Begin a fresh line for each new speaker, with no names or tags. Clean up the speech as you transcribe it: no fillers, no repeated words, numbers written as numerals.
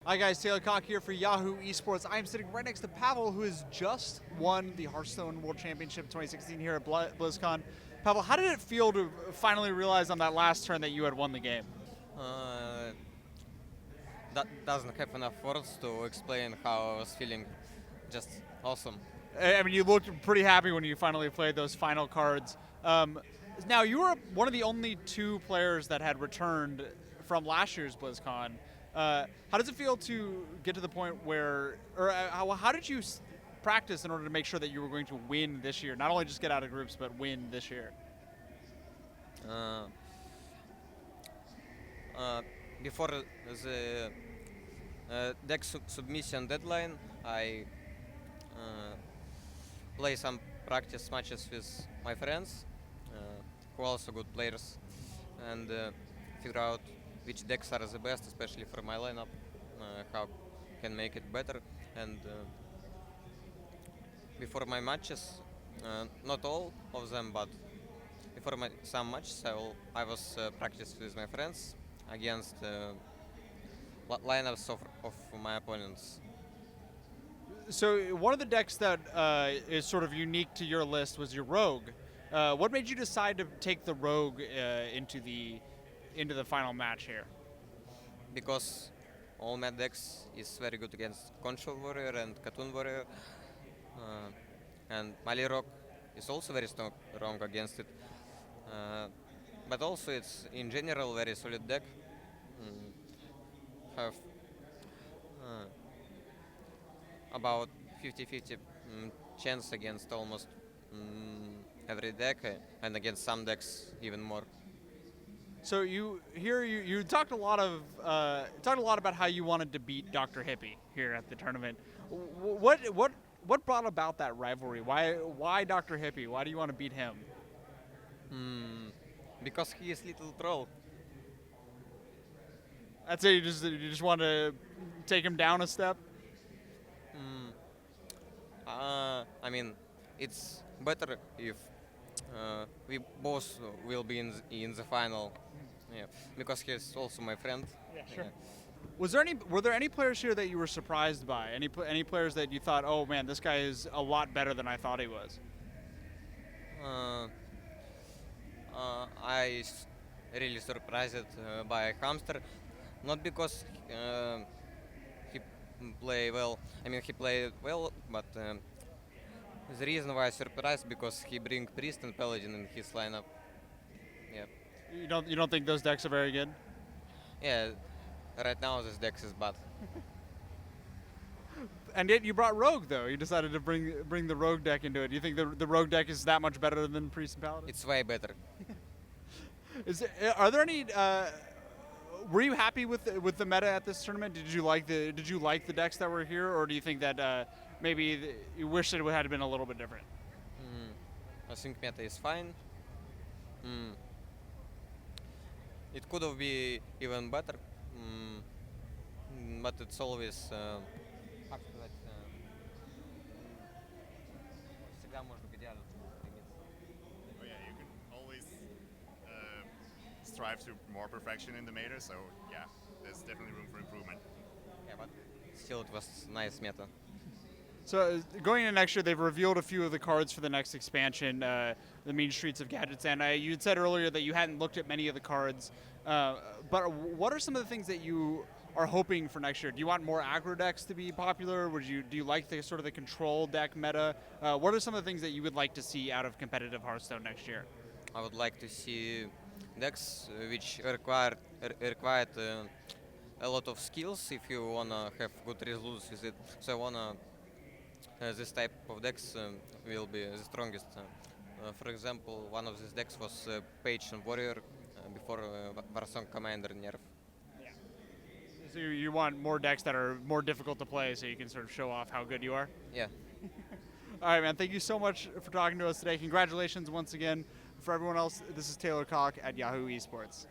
Hi guys, Taylor Cocke here for Yahoo Esports. I'm sitting right next to Pavel, who has just won the Hearthstone World Championship 2016 here at BlizzCon. Pavel, how did it feel to finally realize on that last turn that you had won the game?
Uh, that doesn't have enough words to explain how I was feeling. Just awesome.
I mean, you looked pretty happy when you finally played those final cards. Now, you were one of the only two players that had returned from last year's BlizzCon. How does it feel to get to the point where, or how did you practice in order to make sure that you were going to win this year? Not only just get out of groups, but win this year.
Uh, Before the deck submission deadline, I play some practice matches with my friends, who are also good players, and figure out which decks are the best, especially for my lineup, how can make it better. And before my matches, not all of them, but before some matches, I was practice with my friends against lineups of my opponents.
So one of the decks that is sort of unique to your list was your Rogue. What made you decide to take the Rogue into the final match here?
Because all my decks is very good against Control Warrior and Cartoon Warrior, and Mali Rock is also very strong against it. But also it's in general very solid deck. Have about 50-50 chance against almost every deck, and against some decks even more.
So you talked a lot about how you wanted to beat DrHippi here at the tournament. What brought about that rivalry? Why DrHippi? Why do you want to beat him?
Because he is little troll.
That's it. You just want to take him down a step.
I mean, it's better if we both will be in the final. Yeah, because he's also my friend.
Yeah, sure.
Yeah.
Were there any players here that you were surprised by? Any players that you thought, oh man, this guy is a lot better than I thought he was?
Really surprised by Hamster, not because he play well. I mean, he played well, but the reason why I surprised because he bring Priest and Paladin in his lineup. Yeah.
You don't think those decks are very good?
Yeah. Right now this deck is bad.
And yet you brought Rogue though. You decided to bring the Rogue deck into it. Do you think the Rogue deck is that much better than Priest and Paladin?
It's way better.
Are there any? Were you happy with the meta at this tournament? Did you like the decks that were here, or do you think that maybe you wish that it had been a little bit different?
I think meta is fine. It could have been even better, but it's always. Как сказать, всегда можно к идеалу стремиться.
Oh yeah, you can always strive to more perfection in the meta, so yeah, there's definitely room for improvement.
Yeah, but still it was nice meta.
So going into next year, they've revealed a few of the cards for the next expansion, the Mean Streets of Gadgets. And you had said earlier that you hadn't looked at many of the cards, but what are some of the things that you are hoping for next year? Do you want more aggro decks to be popular? Do you like the sort of the control deck meta? What are some of the things that you would like to see out of competitive Hearthstone next year?
I would like to see decks which require a lot of skills if you wanna have good results with it. So I wanna this type of decks will be the strongest. For example, one of these decks was Page and Warrior before Warsong Commander nerf.
Yeah. So you want more decks that are more difficult to play, so you can sort of show off how good you are.
Yeah.
All right, man. Thank you so much for talking to us today. Congratulations once again. For everyone else, this is Taylor Cocke at Yahoo Esports.